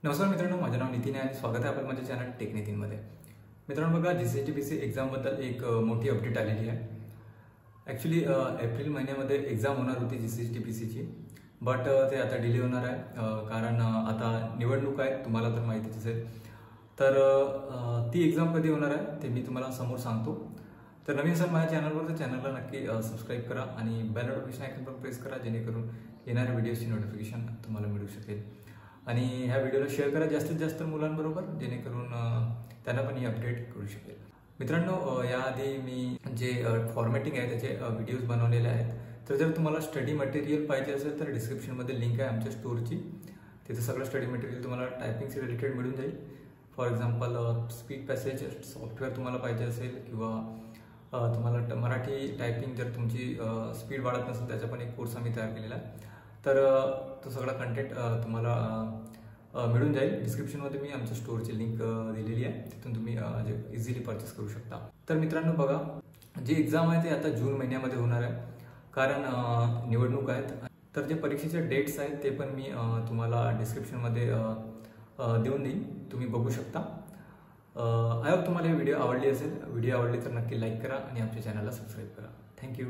नमस्कार मित्रांनो, माझे नाव नितीन आहे आणि स्वागत आहे आपलं माझ्या चॅनल टेक नितीनमध्ये. मित्रांनो बघा, GCTPC एक्झामबद्दल एक मोठी अपडेट आलेली आहे. ॲक्च्युली एप्रिल महिन्यामध्ये एक्झाम होणार होती GCTPCची, बट ते आता डिले होणार आहे. कारण आता निवडणूक आहे, तुम्हाला तर माहितीच असेल. तर ती एक्झाम कधी होणार आहे ते मी तुम्हाला समोर सांगतो. तर नवीन असाल माझ्या चॅनलवर तर चॅनलला नक्की सबस्क्राईब करा आणि बेल नोटिफिकेशन आयकॉन पण प्रेस करा, जेणेकरून येणाऱ्या व्हिडिओची नोटिफिकेशन तुम्हाला मिळू शकेल. आणि ह्या व्हिडिओला शेअर करा जास्तीत जास्त मुलांबरोबर, जेणेकरून त्यांना पण ही अपडेट करू शकेल. मित्रांनो, याआधी मी जे फॉर्मॅटिंग आहे त्याचे व्हिडिओज बनवलेले आहेत. तर जर तुम्हाला स्टडी मटेरियल पाहिजे असेल तर डिस्क्रिप्शनमध्ये लिंक आहे आमच्या स्टोअरची. तिथे सगळं स्टडी मटेरियल तुम्हाला टायपिंगशी रिलेटेड मिळून जाईल. For example speed passage software तुम्हाला पाहिजे असेल, किंवा तुम्हाला मराठी टायपिंग जर तुमची स्पीड वाढत नसेल त्याचा पण एक कोर्स आम्ही तयार केलेला आहे. तर तो सगळा कंटेंट तुम्हाला मिळून जाईल. डिस्क्रिप्शनमध्ये मी आमच्या स्टोअरची लिंक दिलेली आहे, तिथून तुम्ही इझिली परचेस करू शकता. तर मित्रांनो बघा, जी एक्झाम आहे ते आता जून महिन्यामध्ये होणार आहे, कारण निवडणूक आहेत. तर जे परीक्षेचे डेट्स आहेत ते पण मी तुम्हाला डिस्क्रिप्शनमध्ये देऊन देईन, तुम्ही बघू शकता. आय होप तुम्हाला ही व्हिडिओ आवडली असेल. व्हिडिओ आवडली तर नक्की लाईक करा आणि आमच्या चॅनलला सबस्क्राईब करा. थँक्यू.